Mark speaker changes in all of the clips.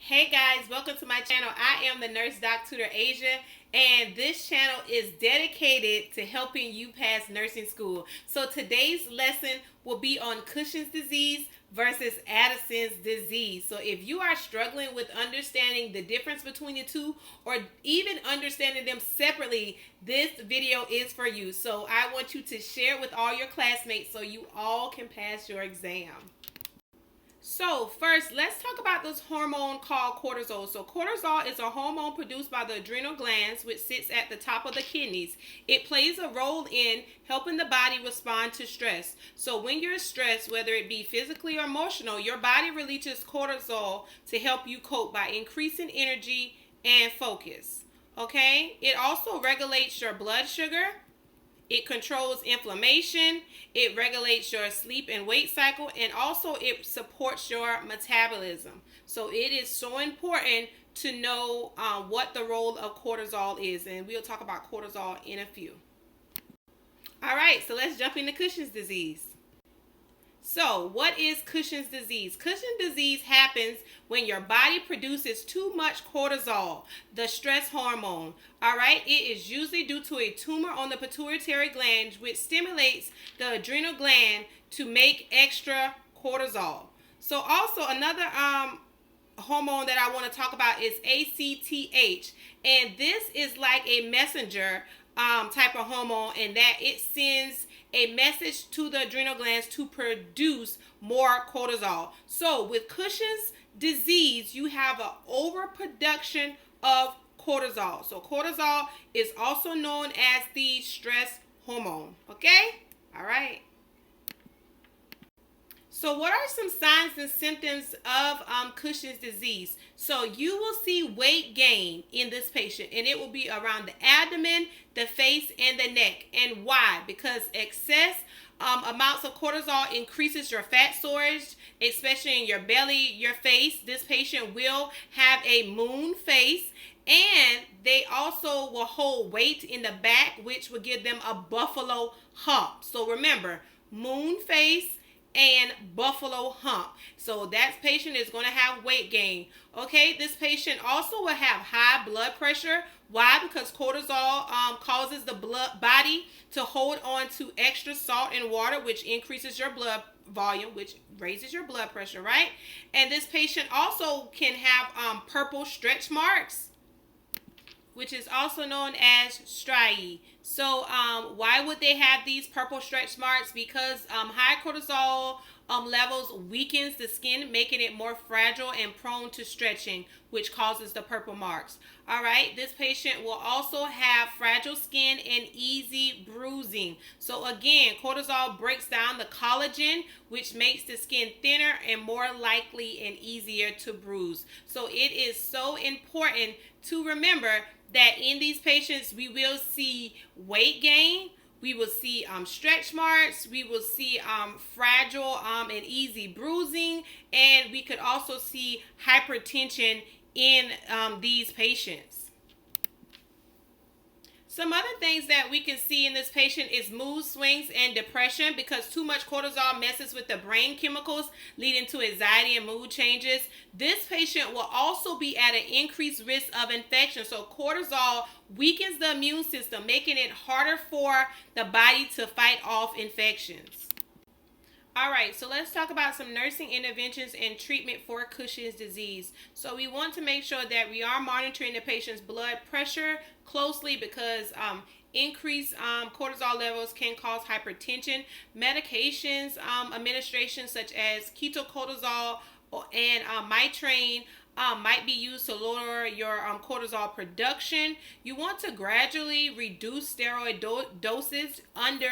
Speaker 1: Hey guys, welcome to my channel. I am the Nurse Doc Tutor Asia, and this channel is dedicated to helping you pass nursing school. So today's lesson will be on Cushing's disease versus Addison's disease. So if you are struggling with understanding the difference between the two, or even understanding them separately, this video is for you. So I want you to share it with all your classmates so you all can pass your exam. So first, let's talk about this hormone called cortisol. So cortisol is a hormone produced by the adrenal glands, which sits at the top of the kidneys. It plays a role in helping the body respond to stress. So when you're stressed, whether it be physically or emotional, your body releases cortisol to help you cope by increasing energy and focus. Okay? It also regulates your blood sugar. It controls inflammation, it regulates your sleep and weight cycle, and also it supports your metabolism. So it is so important to know what the role of cortisol is, and we'll talk about cortisol in a few. All right, so let's jump into Cushing's disease. So, what is Cushing's disease? Cushing's disease happens when your body produces too much cortisol, the stress hormone. All right, it is usually due to a tumor on the pituitary gland, which stimulates the adrenal gland to make extra cortisol. So, also another hormone that I want to talk about is ACTH, and this is like a messenger type of hormone, and that it sends a message to the adrenal glands to produce more cortisol. So with Cushing's disease, you have an overproduction of cortisol. So cortisol is also known as the stress hormone. Okay? All right. So what are some signs and symptoms of Cushing's disease? So you will see weight gain in this patient, and it will be around the abdomen, the face, and the neck. And why? Because excess amounts of cortisol increases your fat storage, especially in your belly, your face. This patient will have a moon face, and they also will hold weight in the back, which will give them a buffalo hump. So remember, moon face and buffalo hump. So that patient is going to have weight gain. Okay, this patient also will have high blood pressure. Why? Because cortisol causes the body to hold on to extra salt and water, which increases your blood volume, which raises your blood pressure, right? And this patient also can have purple stretch marks, which is also known as striae. So why would they have these purple stretch marks? Because high cortisol levels weakens the skin, making it more fragile and prone to stretching, which causes the purple marks. All right, this patient will also have fragile skin and easy bruising. So again, cortisol breaks down the collagen, which makes the skin thinner and more likely and easier to bruise. So it is so important to remember that in these patients, we will see weight gain, we will see stretch marks, we will see fragile and easy bruising, and we could also see hypertension in these patients. Some other things that we can see in this patient is mood swings and depression, because too much cortisol messes with the brain chemicals, leading to anxiety and mood changes. This patient will also be at an increased risk of infection. So cortisol weakens the immune system, making it harder for the body to fight off infections. All right, so let's talk about some nursing interventions and treatment for Cushing's disease. So we want to make sure that we are monitoring the patient's blood pressure closely, because increased cortisol levels can cause hypertension. Medications administration such as ketocortisol and mitrane might be used to lower your cortisol production. You want to gradually reduce steroid doses under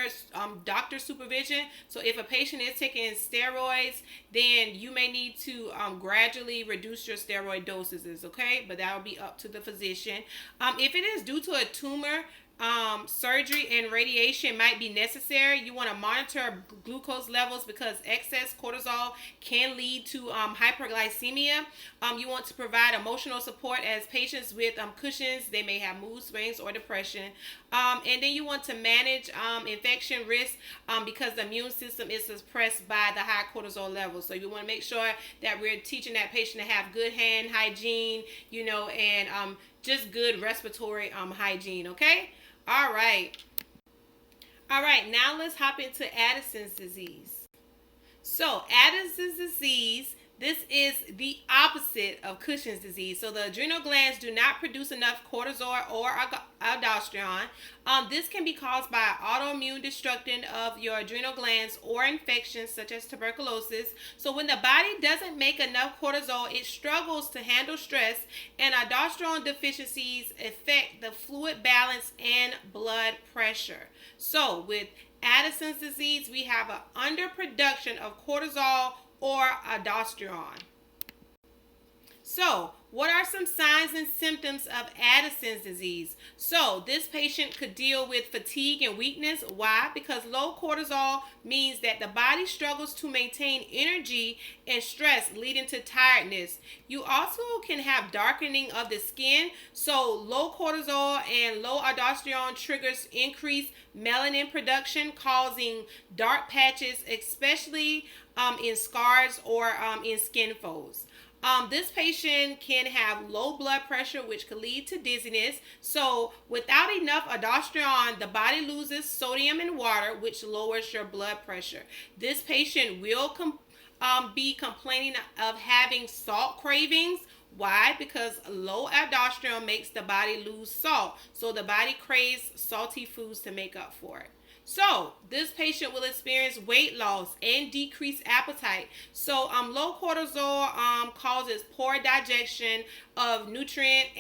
Speaker 1: doctor supervision. So if a patient is taking steroids, then you may need to gradually reduce your steroid doses, okay? But that will be up to the physician. If it is due to a tumor, surgery and radiation might be necessary. You want to monitor glucose levels because excess cortisol can lead to hyperglycemia. You want to provide emotional support as patients with Cushing's, they may have mood swings or depression. And then you want to manage infection risk because the immune system is suppressed by the high cortisol levels. So you want to make sure that we're teaching that patient to have good hand hygiene, and just good respiratory hygiene, okay? All right, now let's hop into Addison's disease. So Addison's disease, this is the opposite of Cushing's disease. So the adrenal glands do not produce enough cortisol or aldosterone. This can be caused by autoimmune destruction of your adrenal glands or infections such as tuberculosis. So when the body doesn't make enough cortisol, it struggles to handle stress, and aldosterone deficiencies affect the fluid balance and blood pressure. So with Addison's disease, we have an underproduction of cortisol or aldosterone. So, what are some signs and symptoms of Addison's disease? So, this patient could deal with fatigue and weakness. Why? Because low cortisol means that the body struggles to maintain energy and stress, leading to tiredness. You also can have darkening of the skin. So, low cortisol and low aldosterone triggers increased melanin production, causing dark patches, especially in scars or in skin folds. This patient can have low blood pressure, which could lead to dizziness. So without enough aldosterone, the body loses sodium and water, which lowers your blood pressure. This patient will be complaining of having salt cravings. Why? Because low aldosterone makes the body lose salt. So the body craves salty foods to make up for it. So this patient will experience weight loss and decreased appetite. So low cortisol causes poor digestion of nutrient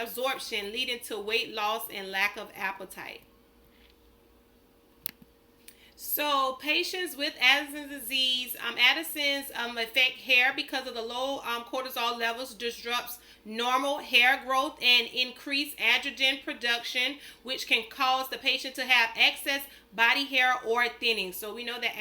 Speaker 1: absorption, leading to weight loss and lack of appetite. So patients with Addison's disease, Addison's affect hair because of the low cortisol levels, disrupts normal hair growth and increase androgen production, which can cause the patient to have excess body hair or thinning. So we know that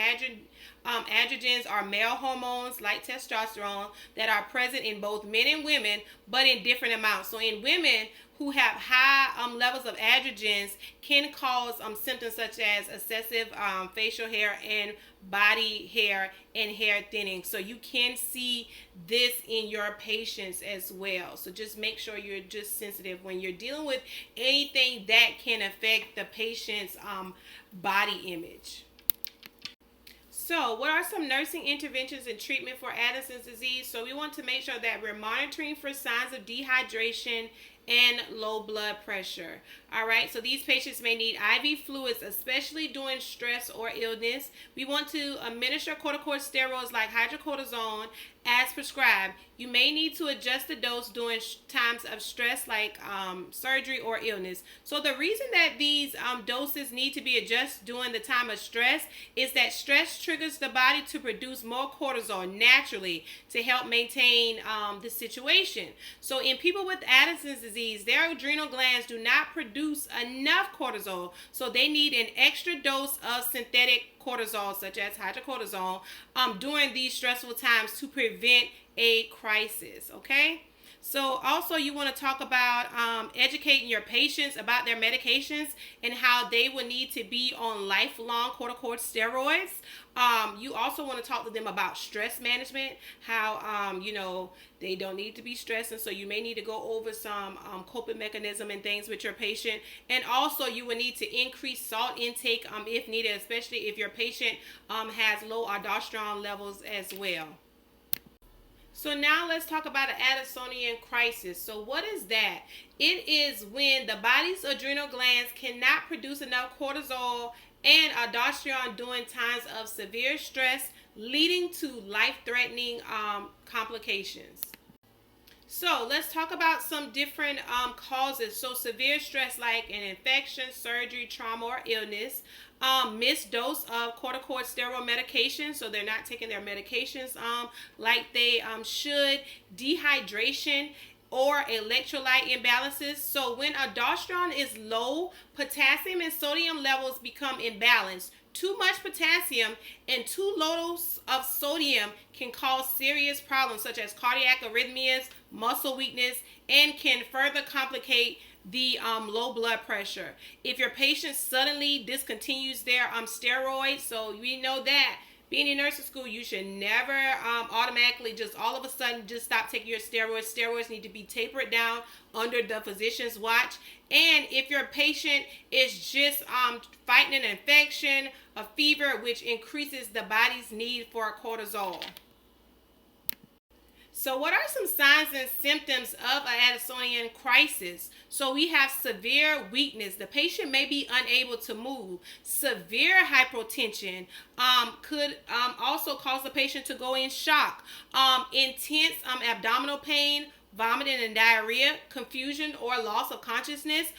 Speaker 1: androgens are male hormones like testosterone that are present in both men and women, but in different amounts. So in women who have high levels of androgens can cause symptoms such as excessive facial hair and body hair and hair thinning. So you can see this in your patients as well. So just make sure you're just sensitive when you're dealing with anything that can affect the patient's body image. So what are some nursing interventions and treatment for Addison's disease? So we want to make sure that we're monitoring for signs of dehydration and low blood pressure. All right, so these patients may need IV fluids, especially during stress or illness. We want to administer corticosteroids like hydrocortisone as prescribed. You may need to adjust the dose during times of stress like surgery or illness. So the reason that these doses need to be adjusted during the time of stress is that stress triggers the body to produce more cortisol naturally to help maintain the situation. So in people with Addison's disease, their adrenal glands do not produce enough cortisol, so they need an extra dose of synthetic cortisol such as hydrocortisone during these stressful times to prevent a crisis. Okay, so also you want to talk about educating your patients about their medications and how they will need to be on lifelong corticosteroids. You also want to talk to them about stress management, how they don't need to be stressed, and so you may need to go over some coping mechanism and things with your patient. And also you will need to increase salt intake if needed, especially if your patient has low aldosterone levels as well. So now let's talk about an Addisonian crisis. So what is that? It is when the body's adrenal glands cannot produce enough cortisol and aldosterone during times of severe stress, leading to life-threatening complications. So let's talk about some different causes. So severe stress like an infection, surgery, trauma, or illness. Missed dose of corticosteroid medication, so they're not taking their medications like they should. Dehydration or electrolyte imbalances. So when aldosterone is low, potassium and sodium levels become imbalanced. Too much potassium and too low of sodium can cause serious problems such as cardiac arrhythmias, muscle weakness, and can further complicate the low blood pressure. If your patient suddenly discontinues their steroids, so we know that being in nursing school, you should never automatically just all of a sudden just stop taking your steroids. Steroids need to be tapered down under the physician's watch. And if your patient is just fighting an infection, a fever, which increases the body's need for cortisol. So what are some signs and symptoms of an Addisonian crisis? So we have severe weakness. The patient may be unable to move. Severe hypotension could also cause the patient to go in shock. Intense abdominal pain, vomiting and diarrhea, confusion or loss of consciousness,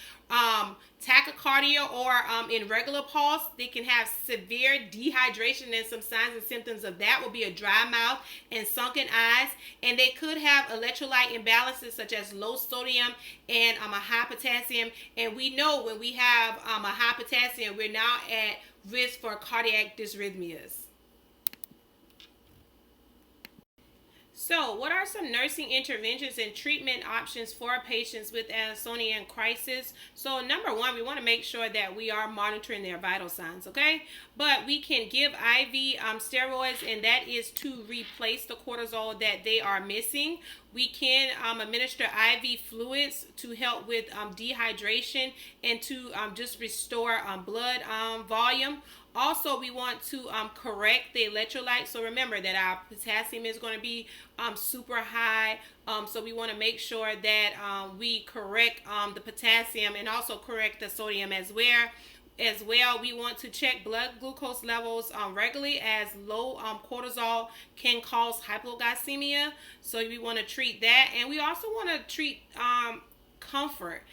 Speaker 1: tachycardia or irregular pulse. They can have severe dehydration, and some signs and symptoms of that will be a dry mouth and sunken eyes. And they could have electrolyte imbalances such as low sodium and a high potassium. And we know when we have a high potassium, we're now at risk for cardiac dysrhythmias. So, what are some nursing interventions and treatment options for patients with Addisonian crisis? So, number one, we want to make sure that we are monitoring their vital signs, okay? But we can give IV steroids, and that is to replace the cortisol that they are missing. We can administer IV fluids to help with dehydration and to just restore blood volume. Also, we want to correct the electrolytes. So remember that our potassium is going to be super high. So we want to make sure that we correct the potassium and also correct the sodium as well. We want to check blood glucose levels regularly, as low cortisol can cause hypoglycemia. So we want to treat that. And we also want to treat comfort,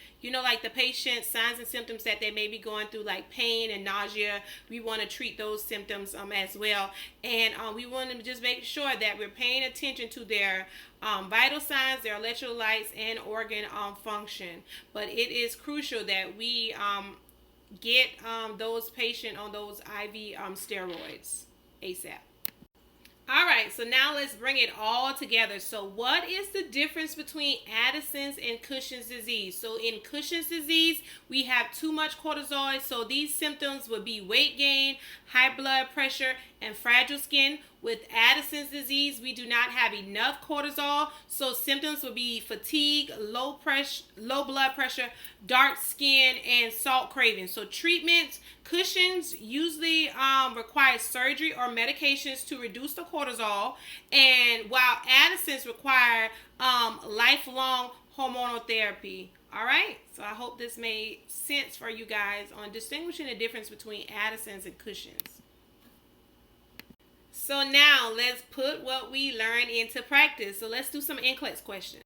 Speaker 1: like the patient's signs and symptoms that they may be going through, like pain and nausea. We want to treat those symptoms as well. And we want to just make sure that we're paying attention to their vital signs, their electrolytes, and organ function. But it is crucial that we get those patients on those IV steroids ASAP. All right, so now let's bring it all together. So what is the difference between Addison's and Cushing's disease? So in Cushing's disease, we have too much cortisol. So these symptoms would be weight gain, high blood pressure, and fragile skin. With Addison's disease, we do not have enough cortisol. So symptoms would be fatigue, low blood pressure, dark skin, and salt craving. So treatments, Cushing's usually requires surgery or medications to reduce the cortisol, and while Addison's require lifelong hormonal therapy. All right, so I hope this made sense for you guys on distinguishing the difference between Addison's and Cushing's. So now let's put what we learned into practice. So let's do some NCLEX questions.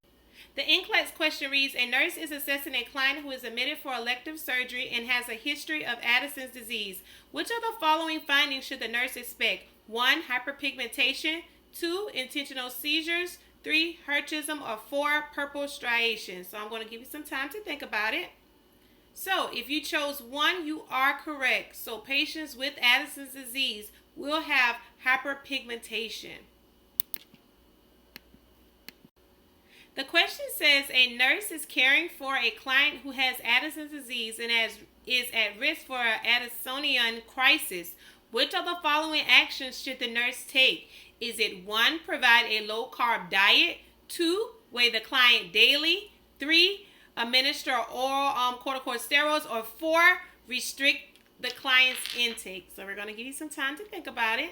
Speaker 1: The NCLEX question reads, a nurse is assessing a client who is admitted for elective surgery and has a history of Addison's disease. Which of the following findings should the nurse expect? 1, hyperpigmentation. 2, intentional seizures. 3, hirsutism. Or 4, purple striation. So I'm going to give you some time to think about it. So if you chose 1, you are correct. So patients with Addison's disease will have hyperpigmentation. The question says a nurse is caring for a client who has Addison's disease and is at risk for an Addisonian crisis. Which of the following actions should the nurse take? Is it 1, provide a low-carb diet, 2, weigh the client daily, 3, administer oral corticosteroids, or 4, restrict the client's intake? So we're going to give you some time to think about it.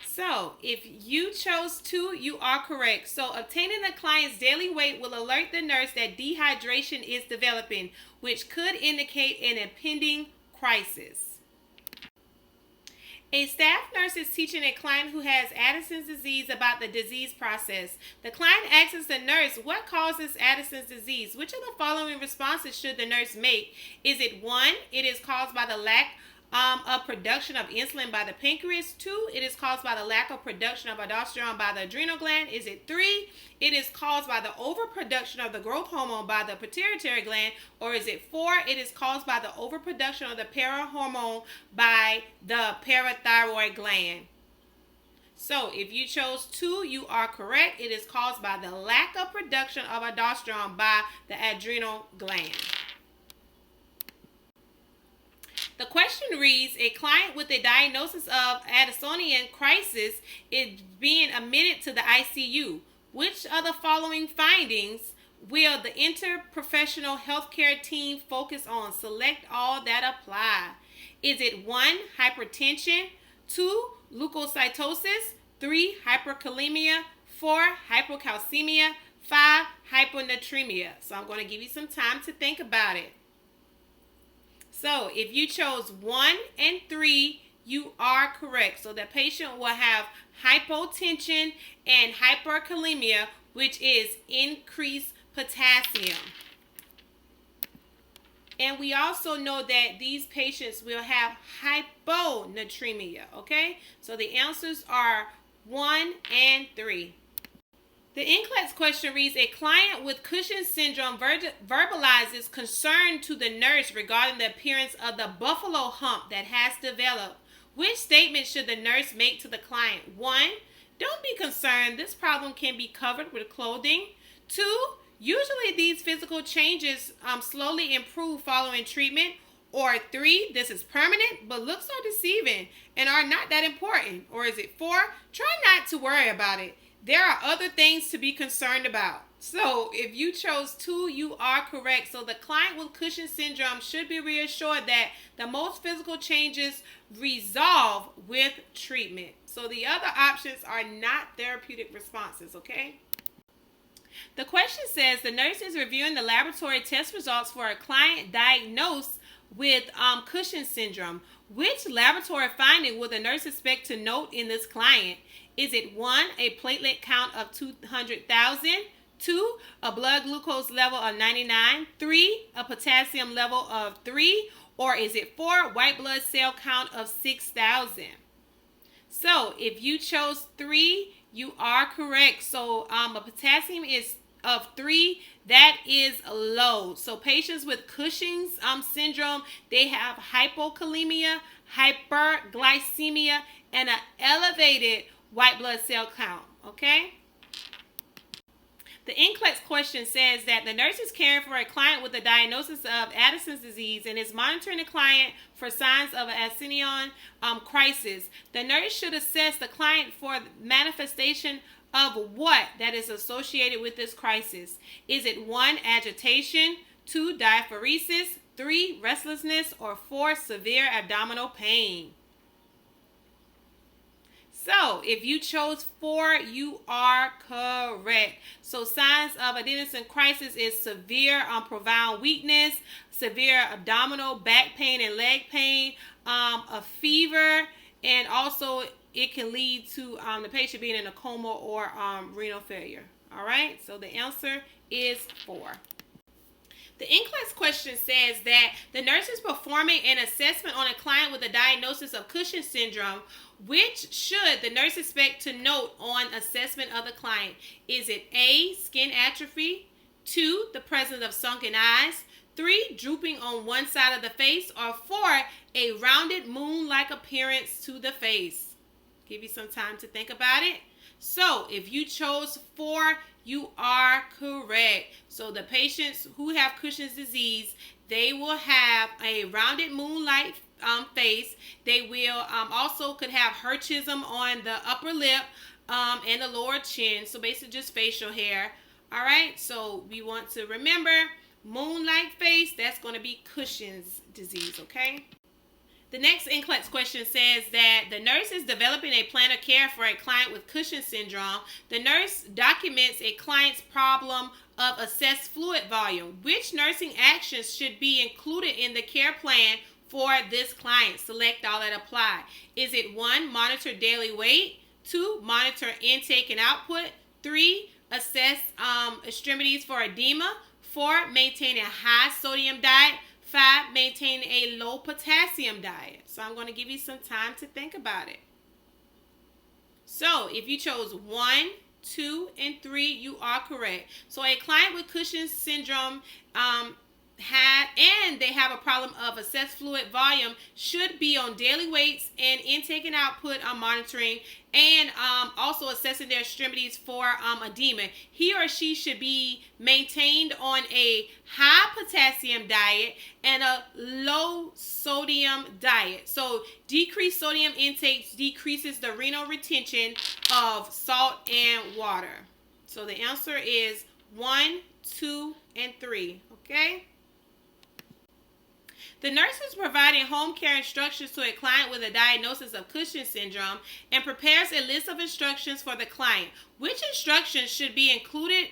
Speaker 1: So if you chose 2, you are correct. So obtaining the client's daily weight will alert the nurse that dehydration is developing, which could indicate an impending crisis. A staff nurse is teaching a client who has Addison's disease about the disease process. The client asks the nurse, what causes Addison's disease? Which of the following responses should the nurse make? Is it 1, it is caused by the lack of production of insulin by the pancreas? 2, it is caused by the lack of production of aldosterone by the adrenal gland. Is it 3, it is caused by the overproduction of the growth hormone by the pituitary gland? Or is it 4, it is caused by the overproduction of the parahormone by the parathyroid gland? So if you chose 2, you are correct. It is caused by the lack of production of aldosterone by the adrenal gland. The question reads, a client with a diagnosis of Addisonian crisis is being admitted to the ICU. Which of the following findings will the interprofessional healthcare team focus on? Select all that apply. Is it 1, hypertension, 2, leukocytosis, 3, hyperkalemia, 4, hypocalcemia, 5, hyponatremia? So I'm going to give you some time to think about it. So if you chose 1 and 3, you are correct. So the patient will have hypotension and hyperkalemia, which is increased potassium. And we also know that these patients will have hyponatremia, okay? So the answers are 1 and 3. The NCLEX question reads, a client with Cushing syndrome verbalizes concern to the nurse regarding the appearance of the buffalo hump that has developed. Which statement should the nurse make to the client? 1, don't be concerned. This problem can be covered with clothing. 2, usually these physical changes slowly improve following treatment. Or 3, this is permanent, but looks are deceiving and are not that important. Or is it 4, try not to worry about it. There are other things to be concerned about. So if you chose 2, you are correct. So the client with Cushing syndrome should be reassured that the most physical changes resolve with treatment. So the other options are not therapeutic responses, okay? The question says the nurse is reviewing the laboratory test results for a client diagnosed with Cushing syndrome. Which laboratory finding will the nurse expect to note in this client? Is it 1, a platelet count of 200,000, 2, a blood glucose level of 99, 3, a potassium level of 3, or is it 4, white blood cell count of 6,000? So if you chose 3, you are correct. So a potassium is of 3, that is low. So patients with Cushing's syndrome, they have hypokalemia, hyperglycemia, and an elevated white blood cell count, okay? The NCLEX question says that the nurse is caring for a client with a diagnosis of Addison's disease and is monitoring the client for signs of an Addisonian crisis. The nurse should assess the client for manifestation of what that is associated with this crisis. Is it 1, agitation, 2, diaphoresis, 3, restlessness, or 4, severe abdominal pain? So if you chose 4, you are correct. So signs of Addison crisis is severe profound weakness, severe abdominal, back pain and leg pain, a fever, and also it can lead to the patient being in a coma or renal failure. All right, so the answer is 4. The NCLEX question says that the nurse is performing an assessment on a client with a diagnosis of Cushing syndrome. Which should the nurse expect to note on assessment of the client? Is it A, skin atrophy, 2, the presence of sunken eyes, 3, drooping on one side of the face, or 4, a rounded moon-like appearance to the face? Give you some time to think about it. So if you chose 4, you are correct. So the patients who have Cushing's disease, they will have a rounded moon-like face. They will also could have hirsutism on the upper lip and the lower chin. So basically just facial hair. All right. So we want to remember moon-like face. That's going to be Cushing's disease. Okay. The next NCLEX question says that the nurse is developing a plan of care for a client with Cushing syndrome. The nurse documents a client's problem of assessed fluid volume. Which nursing actions should be included in the care plan for this client? Select all that apply. Is it 1, monitor daily weight, 2, monitor intake and output, 3, assess extremities for edema, 4, maintain a high sodium diet, 5, maintain a low potassium diet. So I'm going to give you some time to think about it. So if you chose 1, 2, and 3, you are correct. So a client with Cushing's syndrome they have a problem of excess fluid volume should be on daily weights and intake and output monitoring, and also assessing their extremities for edema. He or she should be maintained on a high potassium diet and a low sodium diet. So decreased sodium intake decreases the renal retention of salt and water. So the answer is 1, 2, and 3. Okay? The nurse is providing home care instructions to a client with a diagnosis of Cushing syndrome and prepares a list of instructions for the client. Which instructions should be included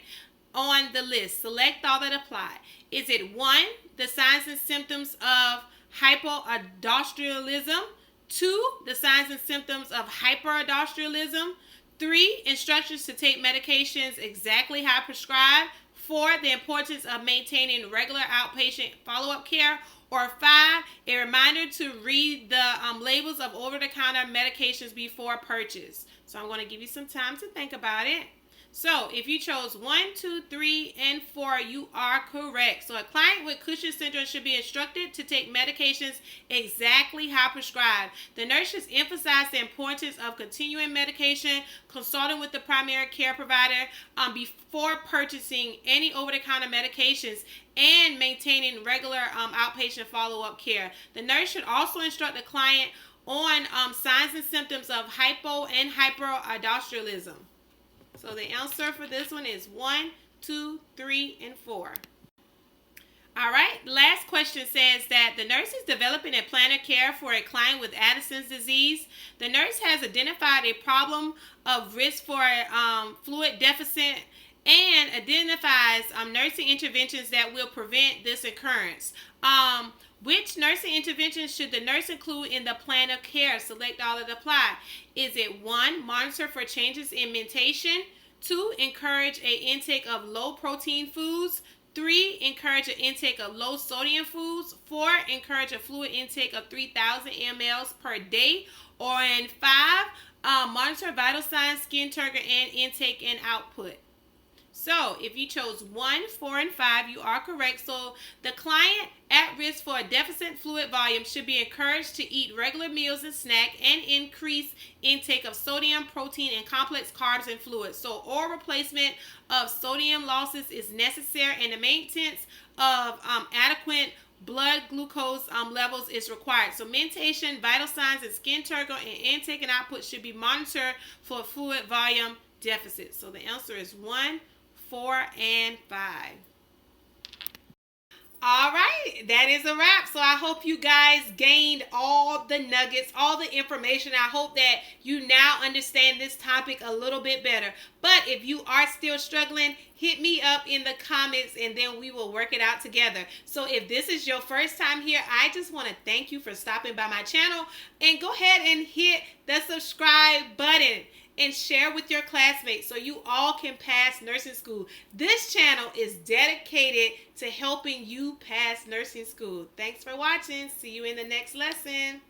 Speaker 1: on the list? Select all that apply. Is it 1, the signs and symptoms of hypoaldosteronism? 2, the signs and symptoms of hyperaldosteronism? 3, instructions to take medications exactly how prescribed? 4, the importance of maintaining regular outpatient follow-up care? Or 5, a reminder to read the labels of over-the-counter medications before purchase. So I'm going to give you some time to think about it. So if you chose 1, 2, 3, and 4, you are correct. So a client with Cushing syndrome should be instructed to take medications exactly how prescribed. The nurse should emphasize the importance of continuing medication, consulting with the primary care provider before purchasing any over-the-counter medications, and maintaining regular outpatient follow-up care. The nurse should also instruct the client on signs and symptoms of hypo and hyperaldosteronism. So the answer for this one is 1, 2, 3, and 4. All right, last question says that the nurse is developing a plan of care for a client with Addison's disease. The nurse has identified a problem of risk for fluid deficit and identifies nursing interventions that will prevent this occurrence. Which nursing interventions should the nurse include in the plan of care? Select all that apply. Is it 1, monitor for changes in mentation? 2, encourage an intake of low protein foods? 3, encourage an intake of low sodium foods? 4, encourage a fluid intake of 3,000 mL per day? Or in 5, monitor vital signs, skin turgor, and intake and output. So if you chose 1, 4, and 5, you are correct. So the client at risk for a deficit fluid volume should be encouraged to eat regular meals and snack and increase intake of sodium, protein, and complex carbs and fluids. So oral replacement of sodium losses is necessary, and the maintenance of adequate blood glucose levels is required. So mentation, vital signs, and skin turgor and intake and output should be monitored for fluid volume deficit. So the answer is 1, 4, and 5. All right, that is a wrap. So I hope you guys gained all the nuggets, all the information. I hope that you now understand this topic a little bit better. But if you are still struggling, hit me up in the comments and then we will work it out together. So if this is your first time here, I just want to thank you for stopping by my channel, and go ahead and hit the subscribe button and share with your classmates so you all can pass nursing school. This channel is dedicated to helping you pass nursing school. Thanks for watching. See you in the next lesson.